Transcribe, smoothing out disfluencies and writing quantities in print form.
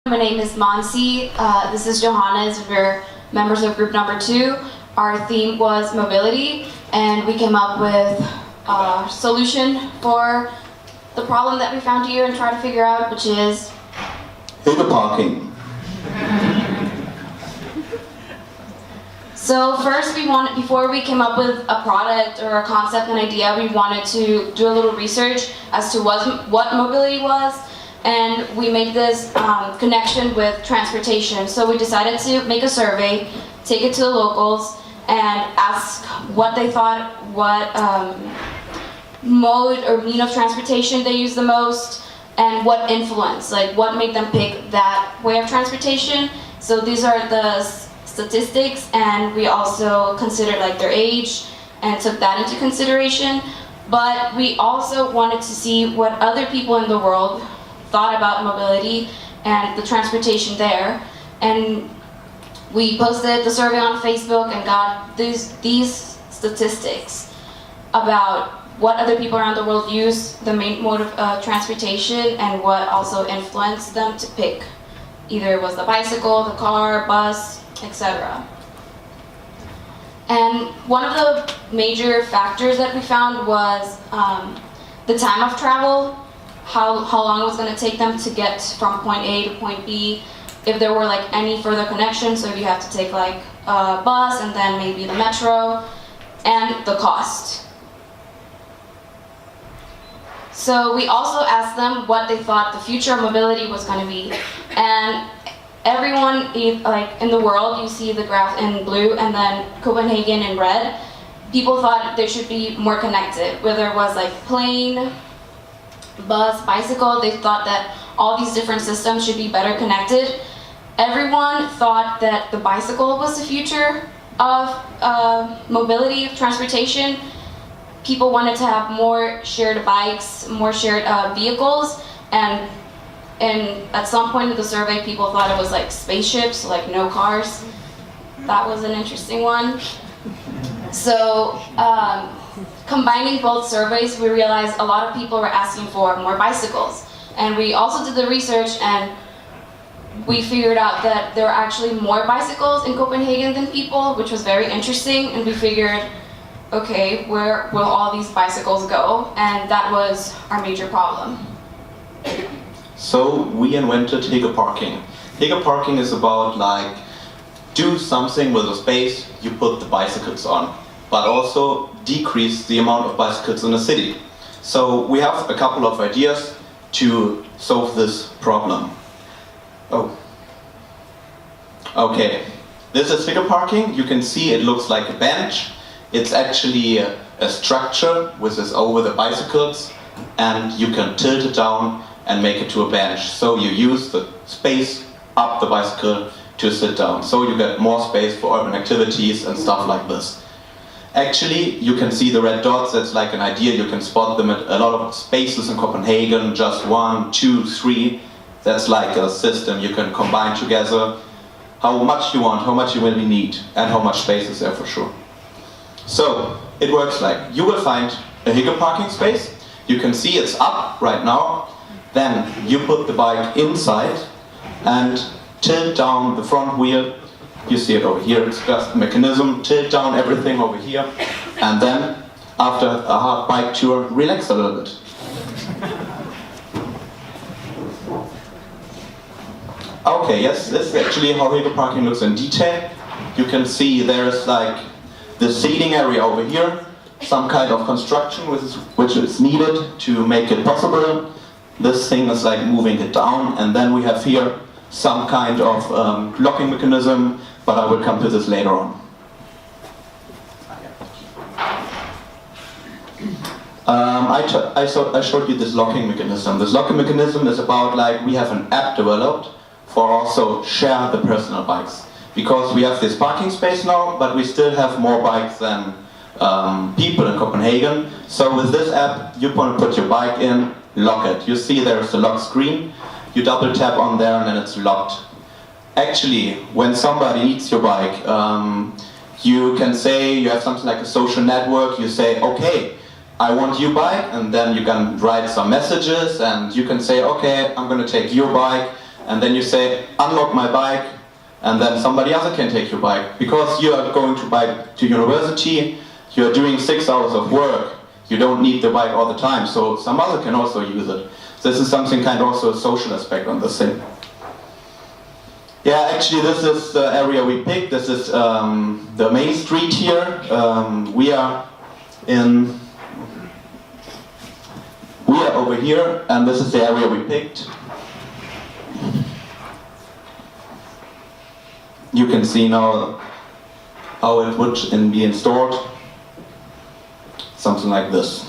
My name is Monsi. This is Johannes. We're members of group number 2. Our theme was mobility, and we came up with a solution for the problem that we found here and try to figure out, which is Hilfe parking. So first before we came up with a product or a concept, an idea, we wanted to do a little research as to what mobility was, and we made this connection with transportation. So we decided to make a survey, take it to the locals, and ask what they thought, what mode or mean of transportation they use the most, and what influence, like what made them pick that way of transportation. So these are the statistics, and we also considered like their age and took that into consideration. But we also wanted to see what other people in the world thought about mobility and the transportation there. And we posted the survey on Facebook and got these statistics about what other people around the world use the main mode of transportation, and what also influenced them to pick. Either it was the bicycle, the car, bus, etc. And one of the major factors that we found was the time of travel, how long it was going to take them to get from point A to point B, if there were like any further connections, so if you have to take like a bus and then maybe the metro, and the cost. So we also asked them what they thought the future of mobility was going to be. And everyone, like in the world, you see the graph in blue and then Copenhagen in red. People thought they should be more connected, whether it was like plane, bus, bicycle. They thought that all these different systems should be better connected. Everyone thought that the bicycle was the future of mobility, of transportation. People wanted to have more shared bikes, more shared vehicles, and at some point in the survey, people thought it was like spaceships, like no cars. That was an interesting one. So, combining both surveys, we realized a lot of people were asking for more bicycles. And we also did the research, and we figured out that there are actually more bicycles in Copenhagen than people, which was very interesting, and we figured, okay, where will all these bicycles go? And that was our major problem. So we invented Hilfe parking. Hilfe parking is about like, do something with a space you put the bicycles on, but also decrease the amount of bicycles in the city. So we have a couple of ideas to solve this problem. Oh. Okay, this is Hilfe parking. You can see it looks like a bench. It's actually a structure which is over the bicycles, and you can tilt it down and make it to a bench. So you use the space up the bicycle to sit down. So you get more space for urban activities and stuff like this. Actually, you can see the red dots. That's like an idea. You can spot them at a lot of spaces in Copenhagen, just 1, 2, 3. That's like a system you can combine together how much you want, how much you really need, and how much space is there for sure. So it works like, you will find a Hilfe parking space. You can see it's up right now. Then you put the bike inside and tilt down the front wheel. You see it over here, it's just a mechanism. Tilt down everything over here. And then, after a hard bike tour, relax a little bit. Okay, yes, this is actually how Hilfe parking looks in detail. You can see there's like the seating area over here, some kind of construction which is needed to make it possible. This thing is like moving it down, and then we have here some kind of locking mechanism, but I will come to this later on. I showed you this locking mechanism. This locking mechanism is about like, we have an app developed for also share the personal bikes. Because we have this parking space now, but we still have more bikes than people in Copenhagen. So with this app, you want to put your bike in, lock it. You see there's a lock screen. You double tap on there and then it's locked. Actually, when somebody needs your bike, you can say, you have something like a social network, you say, okay, I want your bike, and then you can write some messages and you can say, okay, I'm going to take your bike, and then you say, unlock my bike, and then somebody else can take your bike. Because you are going to bike to university, you are doing 6 hours of work, you don't need the bike all the time, so some other can also use it. This is something kind of also a social aspect on this thing. Yeah, actually this is the area we picked. This is the main street here. We are over here, and this is the area we picked. You can see now how it would be installed. Something like this.